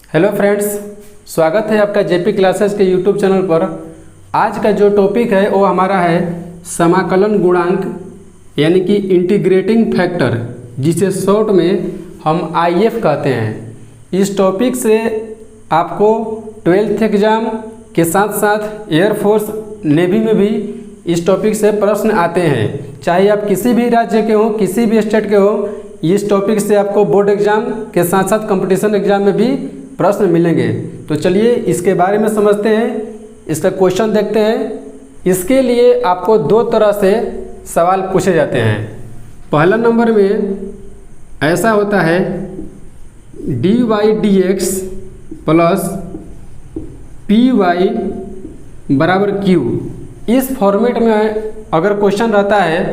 Hello friends, स्वागत है आपका जेपी क्लासेस के यूट्यूब चैनल पर। आज का जो टॉपिक है वो हमारा है समाकलन गुणांक यानी कि इंटीग्रेटिंग फैक्टर, जिसे शॉर्ट में हम आईएफ कहते हैं। इस टॉपिक से आपको 12th एग्ज़ाम के साथ साथ एयरफोर्स नेवी में भी इस टॉपिक से प्रश्न आते हैं। चाहे आप किसी भी राज्य के हों, किसी भी स्टेट के हों, इस टॉपिक से आपको बोर्ड एग्ज़ाम के साथ साथ कंपटीशन एग्ज़ाम में भी प्रश्न मिलेंगे। तो चलिए इसके बारे में समझते हैं, इसका क्वेश्चन देखते हैं। इसके लिए आपको दो तरह से सवाल पूछे जाते हैं। पहला नंबर में ऐसा होता है dy dx plus P Y बराबर क्यू। इस फॉर्मेट में अगर क्वेश्चन रहता है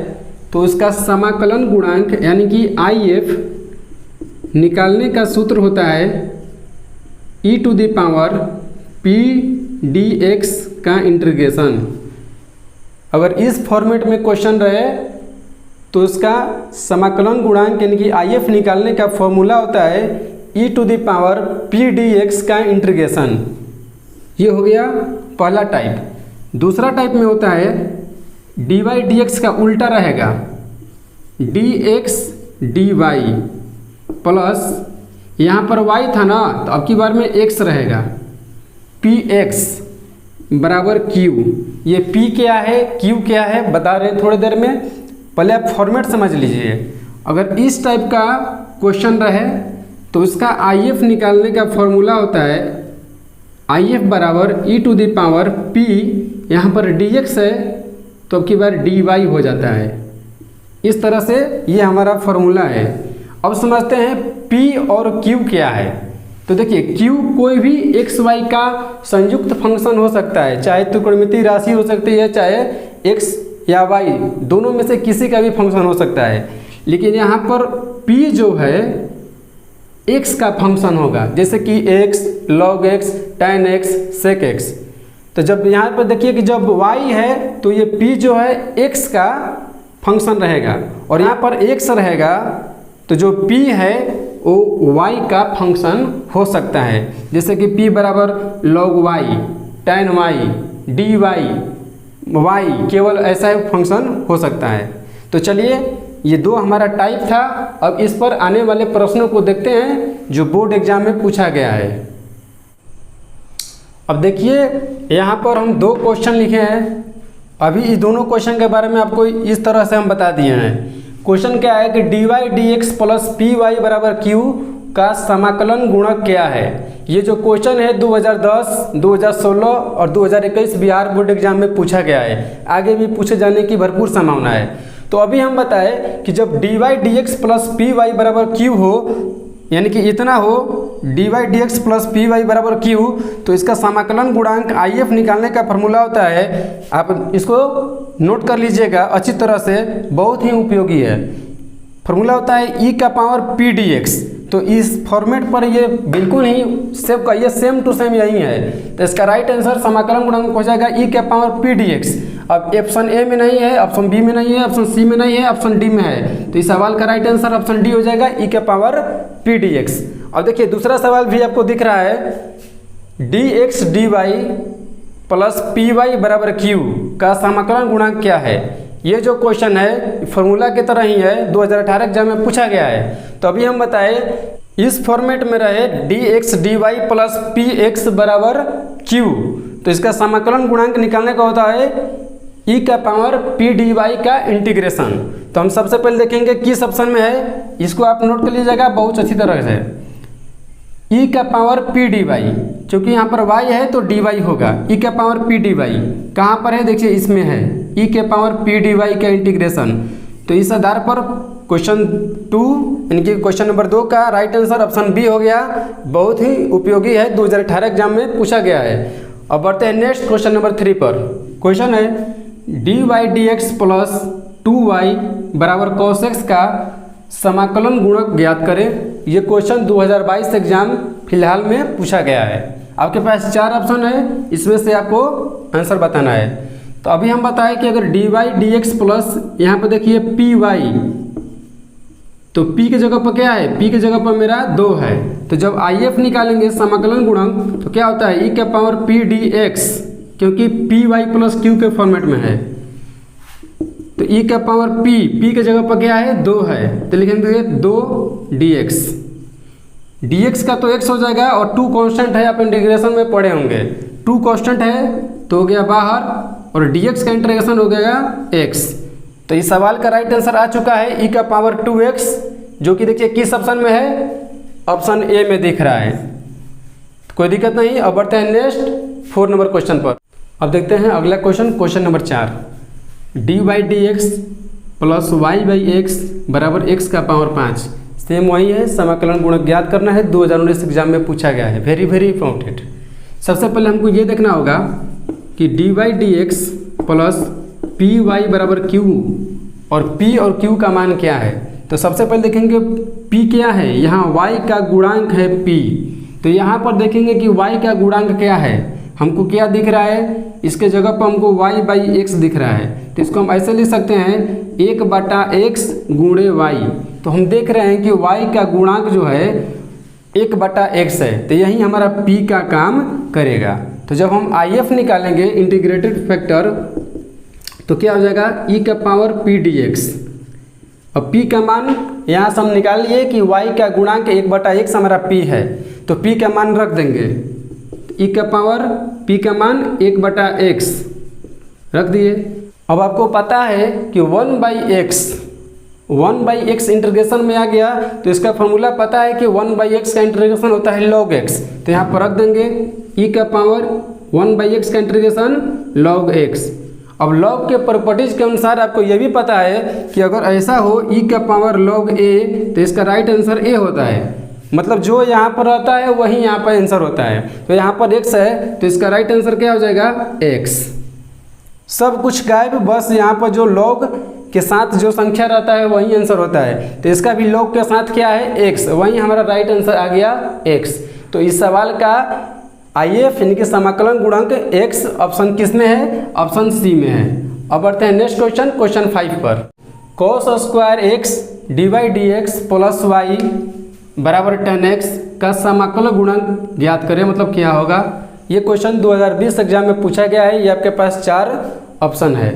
तो इसका समाकलन गुणांक यानी कि आईएफ निकालने का सूत्र होता है e to the power p dx का इंटीग्रेशन। अगर इस फॉर्मेट में क्वेश्चन रहे तो इसका समाकलन गुणांक यानी कि आईएफ निकालने का फॉर्मूला होता है e to the power p dx का इंटीग्रेशन। ये हो गया पहला टाइप। दूसरा टाइप में होता है dy dx का उल्टा रहेगा dx dy प्लस यहाँ पर y था ना, तो अब की बार में x रहेगा px बराबर q। ये p क्या है, q क्या है बता रहे हैं थोड़ी देर में। पहले आप फॉर्मेट समझ लीजिए। अगर इस टाइप का क्वेश्चन रहे तो इसका आईएफ निकालने का फॉर्मूला होता है आईएफ बराबर e to the power p, यहाँ पर dx है तो अब की बार dy हो जाता है। इस तरह से ये हमारा फॉर्मूला है। अब समझते हैं p और q क्या है। तो देखिए q कोई भी x y का संयुक्त फंक्शन हो सकता है, चाहे त्रिकोणमितीय राशि हो सकती है, चाहे x या y दोनों में से किसी का भी फंक्शन हो सकता है। लेकिन यहाँ पर p जो है x का फंक्शन होगा, जैसे कि x log x tan x sec x। तो जब यहाँ पर देखिए कि जब y है तो ये p जो है x का फंक्शन रहेगा, और यहाँ पर x रहेगा तो जो p है वो y का फंक्शन हो सकता है। जैसे कि p बराबर log y tan y dy y, केवल ऐसा फंक्शन हो सकता है। तो चलिए ये दो हमारा टाइप था। अब इस पर आने वाले प्रश्नों को देखते हैं जो बोर्ड एग्जाम में पूछा गया है। अब देखिए यहाँ पर हम दो क्वेश्चन लिखे हैं। अभी इस दोनों क्वेश्चन के बारे में आपको इस तरह से हम बता दिए हैं। क्वेश्चन क्या है कि dy dx plus P Y बराबर क्यू का समाकलन गुणक क्या है। ये जो क्वेश्चन है 2010, 2016 और 2021 बिहार बोर्ड एग्जाम में पूछा गया है। आगे भी पूछे जाने की भरपूर संभावना है। तो अभी हम बताएं कि जब dy dx plus P Y बराबर क्यू हो, यानी कि इतना हो dy dx plus P Y बराबर क्यू, तो इसका समाकलन गुणांक आईएफ निकालने का फॉर्मूला होता है, आप इसको नोट कर लीजिएगा अच्छी तरह से, बहुत ही उपयोगी है। फॉर्मूला होता है e का पावर p dx। तो इस फॉर्मेट पर ये बिल्कुल ही सेम का ये सेम टू सेम यही है। तो इसका राइट आंसर समाकलन गुणांक हो जाएगा e का पावर p dx। अब ऑप्शन ए में नहीं है, ऑप्शन बी में नहीं है, ऑप्शन सी में नहीं है, ऑप्शन डी में है। तो इस सवाल का राइट आंसर ऑप्शन डी हो जाएगा e का पावर p dx। अब देखिए दूसरा सवाल भी आपको दिख रहा है dx dy plus P Y बराबर क्यू का समाकलन गुणांक क्या है। ये जो क्वेश्चन है फॉर्मूला की तरह ही है, 2018 एग्जाम में पूछा गया है। तो अभी हम बताएं इस फॉर्मेट में रहे dx dy प्लस px बराबर q, तो इसका समाकलन गुणांक निकालने का होता है e का पावर p dy का इंटीग्रेशन। तो हम सबसे पहले देखेंगे किस ऑप्शन में है, इसको आप नोट कर लीजिएगा बहुत अच्छी तरह से। e का पावर p dy, क्योंकि यहाँ पर y है तो dy होगा। e का पावर p dy कहाँ पर है, देखिए इसमें है e के पावर p dy का इंटीग्रेशन। तो इस आधार पर क्वेश्चन 2 यानी कि क्वेश्चन नंबर 2 का राइट आंसर ऑप्शन बी हो गया। बहुत ही उपयोगी है, 2018 एग्जाम में पूछा गया है। अब बढ़ते हैं नेक्स्ट क्वेश्चन नंबर 3 पर। क्वेश्चन है dy dx प्लस 2y बराबर cos x का समाकलन गुणक ज्ञात करें। ये क्वेश्चन 2022 एग्जाम फिलहाल में पूछा गया है। आपके पास 4 ऑप्शन है, इसमें से आपको आंसर बताना है। तो अभी हम बताएं कि अगर dy dx प्लस यहाँ पर देखिए py, तो p की जगह पर क्या है, p की जगह पर मेरा 2 है। तो जब IF निकालेंगे समाकलन गुणांक तो क्या होता है e का पावर p dx, क्योंकि py प्लस q के फॉर्मेट में है। तो e का पावर p की जगह पर क्या है 2 है, तो लिखेंगे 2 dx। dx का तो x हो जाएगा और 2 कांस्टेंट है, आप इंटीग्रेशन में पढ़े होंगे। 2 कांस्टेंट है तो हो गया बाहर और dx का इंटीग्रेशन हो गया x। तो इस सवाल का राइट आंसर आ चुका है e का पावर 2x, जो कि देखिए किस ऑप्शन में है, ऑप्शन ए में दिख रहा है। कोई दिक्कत नहीं। अब बढ़ते हैं नेक्स्ट 4 नंबर क्वेश्चन पर। अब देखते हैं अगला question, question number 4। dy dx plus y by x बराबर x का पावर 5। सेम वही है, समाकलन गुणक ज्ञात करना है, 2019 एग्जाम में पूछा गया है, वेरी वेरी इंपॉर्टेंट। सबसे पहले हमको ये देखना होगा कि dy dx प्लस py बराबर q और p और q का मान क्या है। तो सबसे पहले देखेंगे p क्या है, यहाँ y का गुणांक है p। तो यहाँ पर देखेंगे कि y का गुणांक क्या है, हमको क्या दिख रहा है, इसके जगह पर हमको y बाई एक्स दिख रहा है। तो इसको हम ऐसे लिख सकते हैं 1/x गुणे y। तो हम देख रहे हैं कि y का गुणांक जो है 1/x है, तो यही हमारा p का काम करेगा। तो जब हम IF निकालेंगे इंटीग्रेटेड फैक्टर तो क्या हो जाएगा e का पावर p dx। अब p का मान यहाँ से हम निकाल लिए कि y का गुणांक 1/x हमारा p है, तो p का मान रख देंगे, e का पावर p का मान 1/x रख दिए। अब आपको पता है कि 1/x इंटीग्रेशन में आ गया, तो इसका फॉर्मूला पता है कि 1/x का इंटीग्रेशन होता है log x। तो यहाँ पर रख देंगे e का पावर 1/x का इंटीग्रेशन log x। अब log के प्रॉपर्टीज के अनुसार आपको यह भी पता है कि अगर ऐसा हो e का पावर log a तो इसका राइट आंसर a होता है। मतलब जो यहाँ पर रहता है वही यहाँ पर आंसर होता है। तो यहाँ पर x है तो इसका राइट आंसर क्या हो जाएगा x। सब कुछ गायब, बस यहाँ पर जो log के साथ जो संख्या रहता है वही आंसर होता है। तो इसका भी log के साथ क्या है x, वही हमारा राइट आंसर आ गया x। तो इस सवाल का IF यानी कि समाकलन गुणांक x ऑप्शन किस में है, ऑप्शन सी में है। अब बढ़ते हैं नेक्स्ट क्वेश्चन, क्वेश्चन 5 पर। cos square x dy dx plus y बराबर 10x का समाकलन गुणांक ज्ञात करें, मतलब क्या होगा। ये क्वेश्चन 2020 एग्जाम में पूछा गया है। ये आपके पास 4 ऑप्शन है।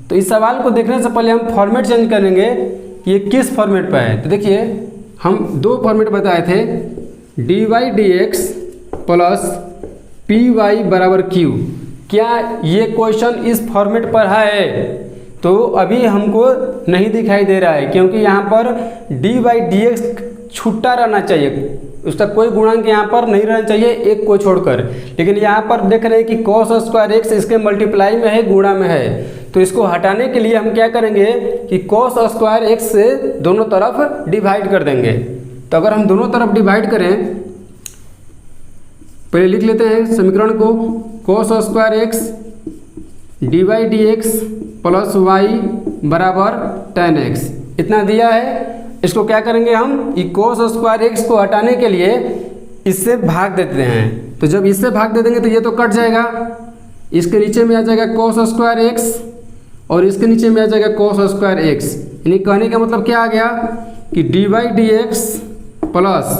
तो इस सवाल को देखने से पहले हम फॉर्मेट चेंज करेंगे कि ये किस फॉर्मेट पर है। तो देखिए हम 2 फॉर्मेट बताए थे, dy dx प्लस py बराबर q। क्या ये क्वेश्चन इस फॉर्मेट पर है, तो अभी हमको नहीं दिखाई दे रहा है, क्योंकि यहाँ पर dy dx छुट्टा रहना चाहिए, उसका कोई गुणांक यहाँ पर नहीं रहना चाहिए एक को छोड़कर। लेकिन यहाँ पर देख रहे हैं कि cos स्क्वायर x इसके मल्टीप्लाई में है, गुणा में है। तो इसको हटाने के लिए हम क्या करेंगे कि cos स्क्वायर x से दोनों तरफ डिवाइड कर देंगे। तो अगर हम दोनों तरफ डिवाइड करें, पहले लिख लेते हैं समीकरण को, cos square x dy dx plus y बराबर 10x इतना दिया है। इसको क्या करेंगे हम कि cos स्क्वायर x को हटाने के लिए इससे भाग देते हैं। तो जब इससे भाग दे देंगे तो ये तो कट जाएगा, इसके नीचे में आ जाएगा cos स्क्वायर x और इसके नीचे में आ जाएगा cos स्क्वायर x। यानी कहने का मतलब क्या आ गया कि dy dx प्लस,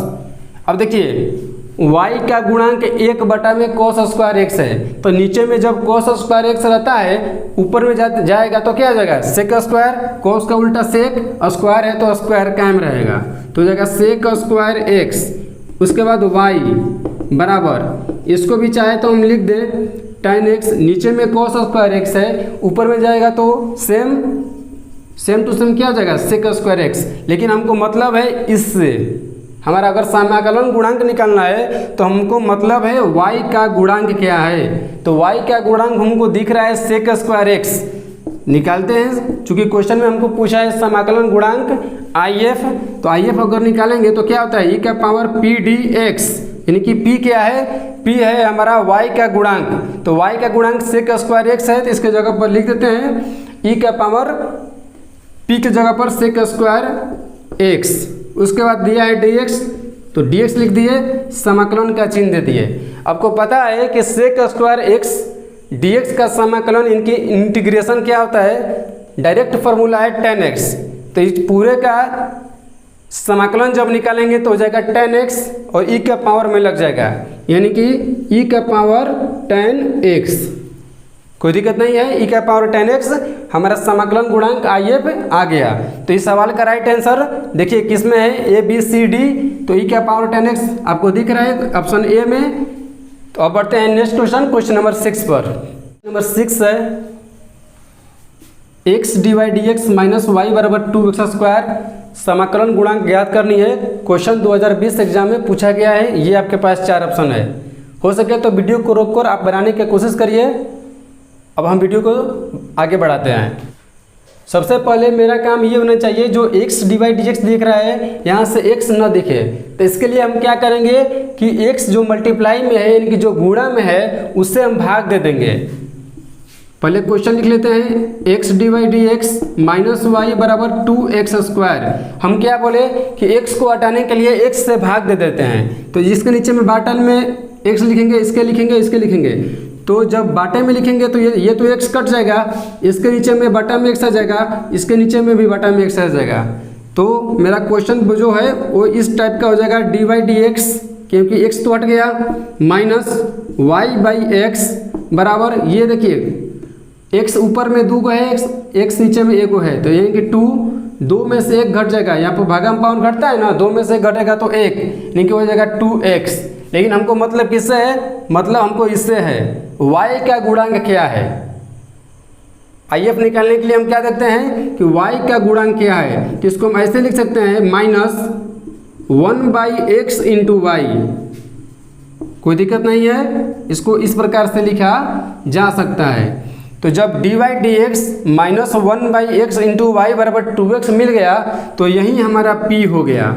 अब देखिए y का गुणांक 1 में cos स्क्वायर x है, तो नीचे में जब cos स्क्वायर x रहता है ऊपर में जाएगा तो क्या आ जाएगा सेक स्क्वायर, cos का उल्टा सेक, स्क्वायर है तो स्क्वायर कायम रहेगा, तो हो जाएगा सेक स्क्वायर x। उसके बाद y बराबर, इसको भी चाहे तो हम लिख दें tan x, नीचे में cos स्क्वायर x है, ऊपर में जाएगा तो सेम टू सेम क्या हो जाएगा सेक स्क्वायर x। लेकिन हमको मतलब है इससे, हमारा अगर समाकलन गुणांक निकालना है तो हमको मतलब है y का गुणांक क्या है। तो y का गुणांक हमको दिख रहा है सेक स्क्वायर x। निकालते हैं, चूंकि क्वेश्चन में हमको पूछा है समाकलन गुणांक IF, तो IF अगर निकालेंगे तो क्या होता है e का पावर p dx, यानी कि p क्या है, p है हमारा y का गुणांक। तो y का गुणांक सेक स्क्वायर x है, तो इसके जगह पर लिख देते हैं e का पावर p के जगह पर सेक स्क्वायर x। उसके बाद दिया है dx, तो dx लिख दिए, समाकलन का चिन्ह दे दिए। आपको पता है कि सेक स्क्वायर x dx का समाकलन इनकी इंटीग्रेशन क्या होता है, डायरेक्ट फार्मूला है 10x। तो इस पूरे का समाकलन जब निकालेंगे तो हो जाएगा 10x और e का पावर में लग जाएगा, यानी कि e का पावर 10x। कोई दिक्कत नहीं है, e का पावर 10x हमारा समाकलन गुणांक IF आ गया। तो इस सवाल का राइट आंसर देखिए किस में है, ABCD। तो e का पावर 10x आपको दिख रहा है ऑप्शन ए में। तो अब बढ़ते हैं नेक्स्ट क्वेश्चन, क्वेश्चन नंबर 6 पर। नंबर 6 है x divide dx minus Y बराबर 2x²। समाकलन गुणांक ज्ञात करनी है। क्वेश्चन 2020 एग्जाम में पूछा गया है। ये आपके पास 4 ऑप्शन है। हो सके तो वीडियो को रोककर आप बनाने की कोशिश करिए। अब हम वीडियो को आगे बढ़ाते हैं। सबसे पहले मेरा काम ये होना चाहिए, जो x डिवाइड dx दिख रहा है यहाँ से x न दिखे, तो इसके लिए हम क्या करेंगे कि x जो मल्टीप्लाई में है यानी कि जो गुणा में है उससे हम भाग दे देंगे। पहले क्वेश्चन लिख लेते हैं, x divide dx minus Y बराबर 2x²। हम क्या बोले कि x को हटाने के लिए x से भाग दे देते हैं। तो इसके नीचे में बाटन में x लिखेंगे, इसके लिखेंगे, इसके लिखेंगे। तो जब बाटे में लिखेंगे तो ये तो x कट जाएगा, इसके नीचे में बटा में x आ जाएगा, इसके नीचे में भी बटा में x आ जाएगा। तो मेरा क्वेश्चन जो है वो इस टाइप का हो जाएगा, डिवाइड dx क्योंकि x तो हट गया, माइनस वाई बाई एक्स बराबर, ये देखिए x ऊपर में 2 है, x नीचे में 1 है, तो यानी कि 2 में से 1 घट जाएगा। यहाँ पर भागम पावन घटता है ना, 2 में से 1 घटेगा तो 1, यानी कि हो जाएगा 2x। लेकिन हमको मतलब किससे है, मतलब हमको इससे है y का गुणांक क्या है। IF निकालने के लिए हम क्या देखते हैं कि y का गुणांक क्या है। तो इसको हम ऐसे लिख सकते हैं, माइनस 1/x इंटू वाई। कोई दिक्कत नहीं है, इसको इस प्रकार से लिखा जा सकता है। तो जब divide dx minus 1/x into y बराबर 2x मिल गया तो यही हमारा p हो गया।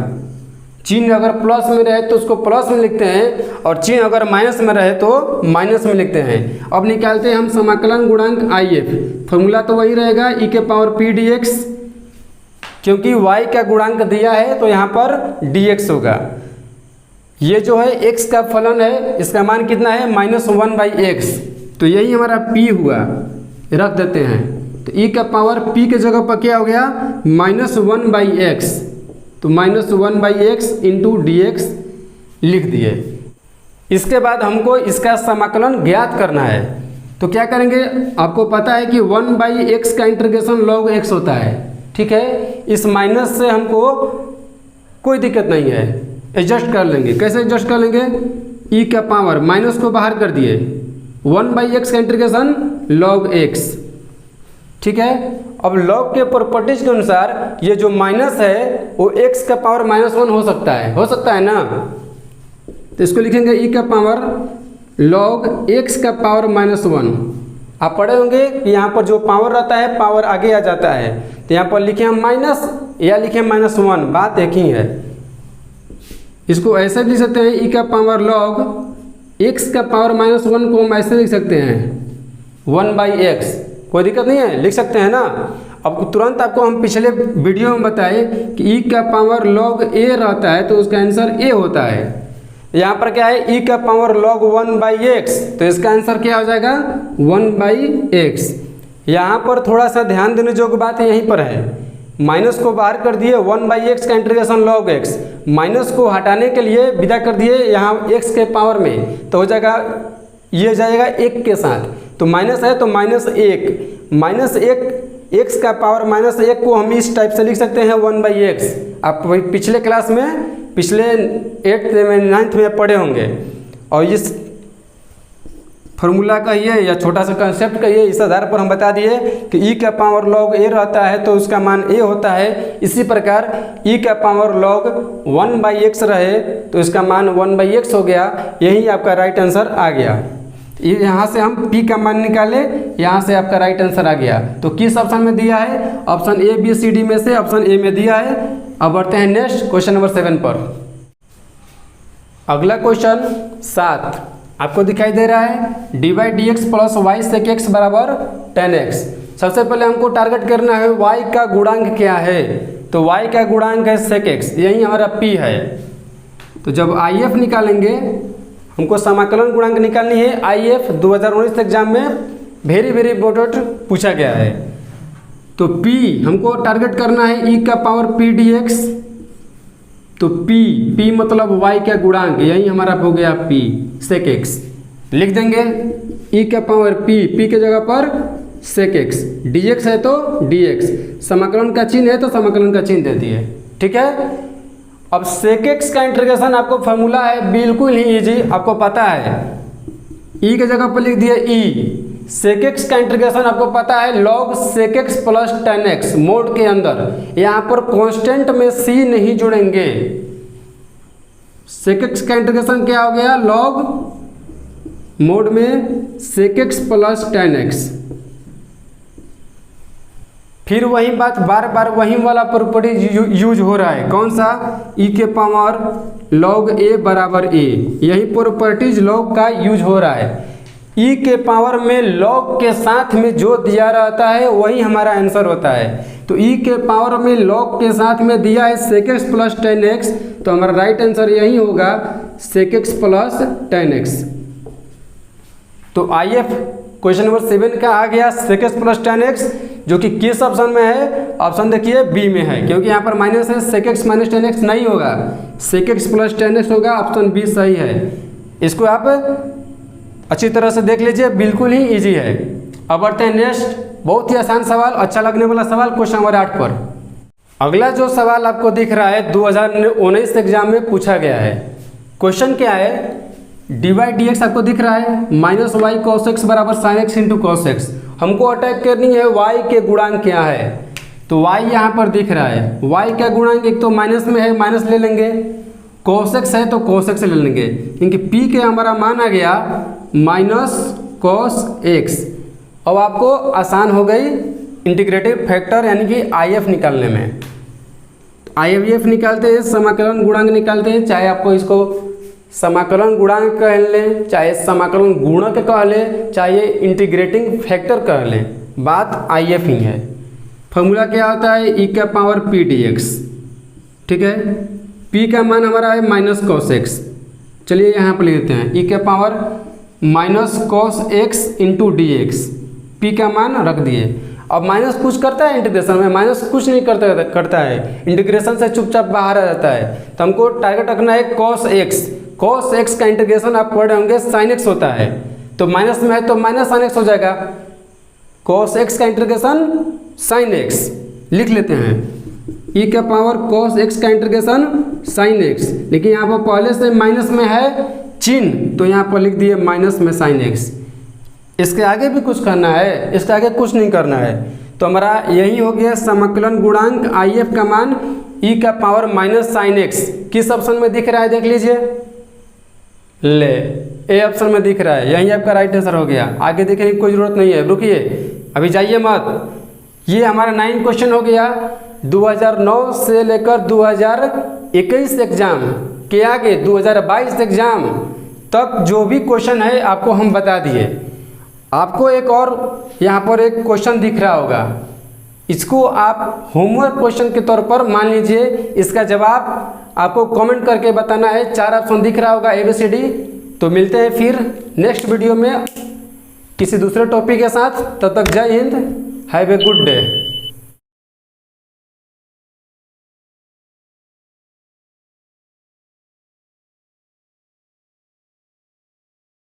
चिन्ह अगर प्लस में रहे तो उसको प्लस में लिखते हैं, और चिन्ह अगर माइनस में रहे तो माइनस में लिखते हैं। अब निकालते हैं हम समाकलन गुणांक IF। फॉर्मूला तो वही रहेगा, e के पावर p dx, क्योंकि y का गुणांक दिया है तो यहाँ पर dx होगा। ये जो है x का फलन है, इसका मान कितना है, -1/x। तो यही हमारा p हुआ, रख देते हैं। तो e का पावर p के जगह पर क्या हो गया, -1/x। तो -1/x इंटू dx लिख दिए। इसके बाद हमको इसका समाकलन ज्ञात करना है। तो क्या करेंगे, आपको पता है कि 1/x का इंटीग्रेशन log x होता है, ठीक है। इस माइनस से हमको कोई दिक्कत नहीं है, एडजस्ट कर लेंगे। कैसे एडजस्ट कर लेंगे, e का पावर माइनस को बाहर कर दिए, 1/x का इंटीग्रेशन log x, ठीक है। अब log के प्रॉपर्टीज के अनुसार ये जो माइनस है वो x का पावर -1 हो सकता है ना। तो इसको लिखेंगे e का पावर log x का पावर -1। आप पढ़े होंगे कि यहाँ पर जो पावर रहता है पावर आगे आ जाता है, तो यहाँ पर लिखे हम माइनस या लिखे -1, बात एक ही है। इसको ऐसे लिख सकते हैं, e का पावर log x का पावर -1 को हम ऐसे लिख सकते हैं 1/x। कोई दिक्कत नहीं है, लिख सकते हैं ना। अब तुरंत आपको हम पिछले वीडियो में बताए कि e का पावर log a रहता है तो उसका आंसर a होता है। यहाँ पर क्या है, e का पावर log 1/x, तो इसका आंसर क्या हो जाएगा, 1/x। यहाँ पर थोड़ा सा ध्यान देने जोग बात यहीं पर है, माइनस को बाहर कर दिए, 1/x का इंटीग्रेशन log x, माइनस को हटाने के लिए विदा कर दिए यहाँ x के पावर में, तो हो जाएगा ये जाएगा 1 के साथ। तो माइनस है तो -1 x का पावर -1 को हम इस टाइप से लिख सकते हैं 1/x। आप पिछले क्लास में, पिछले 8th में 9th में पढ़े होंगे। और इस फार्मूला का ये या छोटा सा कंसेप्ट का ये इस आधार पर हम बता दिए कि e का पावर log a रहता है तो उसका मान a होता है। इसी प्रकार e का पावर log 1/x रहे तो इसका मान 1/x हो गया। यही आपका राइट आंसर आ गया। यहाँ से हम p का मान निकाले, यहाँ से आपका राइट आंसर आ गया। तो किस ऑप्शन में दिया है, option A B C D में से ऑप्शन ए में दिया है। अब बढ़ते हैं नेक्स्ट क्वेश्चन नंबर 7 पर। अगला क्वेश्चन 7 आपको दिखाई दे रहा है, divide dx plus y sec x बराबर 10x। सबसे पहले हमको टारगेट करना है y का गुणांक क्या है। तो y का गुणांक है सेक एक्स, यही हमारा p है। तो जब IF निकालेंगे, हमको समाकलन गुणांक निकालनी है। IF 2019 एग्जाम में वेरी इंपॉर्टेंट पूछा गया है। तो p हमको टारगेट करना है e का पावर p dx तो p मतलब y का गुणांक, यही हमारा हो गया p sec x। लिख देंगे e का पावर p के जगह पर sec x, dx है तो dx, समाकलन का चिन्ह है तो समाकलन का चिन्ह दे दिए। ठीक है। अब sec x का इंटीग्रेशन आपको फॉर्मूला है बिल्कुल ही इजी, आपको पता है, e के जगह पर लिख दिए e। sec x का इंटीग्रेशन आपको पता है log sec x plus tan x mode के अंदर, यहाँ पर कांस्टेंट में c नहीं जोड़ेंगे। sec x का इंटीग्रेशन क्या हो गया, log मोड में sec x plus tan x। फिर वही बात बार बार वही वाला प्रॉपर्टी यूज हो रहा है, कौन सा, e के पावर log a बराबर a, यही प्रॉपर्टीज log का यूज हो रहा है। e के पावर में log के साथ में जो दिया रहता है वही हमारा आंसर होता है। तो e के पावर में log के साथ में दिया है sec x plus tan x, तो हमारा राइट आंसर यही होगा sec x plus tan x। तो IF क्वेश्चन नंबर 7 का आ गया sec x plus tan x, जो कि किस ऑप्शन में है, ऑप्शन देखिए बी में है, क्योंकि यहाँ पर माइनस है, sec x minus tan x नहीं होगा, sec x plus tan x होगा, ऑप्शन बी सही है। इसको आप अच्छी तरह से देख लीजिए, बिल्कुल ही इजी है। अब बढ़ते हैं नेक्स्ट, बहुत ही आसान सवाल, अच्छा लगने वाला सवाल, क्वेश्चन नंबर 8 पर। अगला जो सवाल आपको दिख रहा है 2019 एग्जाम में पूछा गया है। क्वेश्चन क्या है, dy dx आपको दिख रहा है, माइनस वाई cos x बराबर sin x into cos x। हमको अटैक करनी है y के गुणांक क्या है, तो y यहाँ पर दिख रहा है, y का गुणांक एक तो माइनस में है, माइनस ले लेंगे, cos x है तो cos x ले लेंगे, क्योंकि p के हमारा मान आ गया माइनस cos x। अब आपको आसान हो गई इंटीग्रेटिव फैक्टर यानी कि IF निकालने में। IF निकालते हैं, समाकलन गुणांक निकालते हैं, चाहे आपको इसको समाकलन गुणांक कह लें, चाहे समाकलन गुणक कह लें, चाहे इंटीग्रेटिंग फैक्टर कह लें, बात IF ही है। फॉर्मूला क्या होता है, e का पावर p dx। ठीक है, p का मान हमारा है माइनस cos x। चलिए यहाँ पर लिख देते हैं e का power minus cos x into D x, P का मान रख दिए। अब माइनस कुछ करता है इंटीग्रेशन में, माइनस कुछ नहीं करता है, इंटीग्रेशन से चुपचाप बाहर आ जाता है। तो हमको टारगेट रखना है cos x। cos x का इंटीग्रेशन आप पढ़ रहे होंगे sin x होता है, तो माइनस में है तो माइनस sin x हो जाएगा। cos x का इंटीग्रेशन sin x लिख लेते हैं, e का पावर cos x का इंटीग्रेशन sin x, लेकिन यहाँ पर पहले से माइनस में है चिन्ह, तो यहाँ पर लिख दिए माइनस में sin x। इसके आगे भी कुछ करना है, इसके आगे कुछ नहीं करना है। तो हमारा यही हो गया समाकलन गुणांक IF का मान e का पावर माइनस sin x। किस ऑप्शन में दिख रहा है देख लीजिए, ले ए ऑप्शन में दिख रहा है, यही आपका राइट आंसर हो गया। आगे देखने की कोई ज़रूरत नहीं है, रुकिए अभी जाइए मत। ये हमारा 9 क्वेश्चन हो गया 2009 से लेकर 2021 एग्जाम के आगे 2022 एग्जाम तक जो भी क्वेश्चन है आपको हम बता दिए। आपको एक और यहाँ पर एक क्वेश्चन दिख रहा होगा, इसको आप होमवर्क क्वेश्चन के तौर पर मान लीजिए, इसका जवाब आपको कमेंट करके बताना है। 4 ऑप्शन दिख रहा होगा ABCD। तो मिलते हैं फिर नेक्स्ट वीडियो में किसी दूसरे टॉपिक के साथ, तब तक जय Hind, have a good day.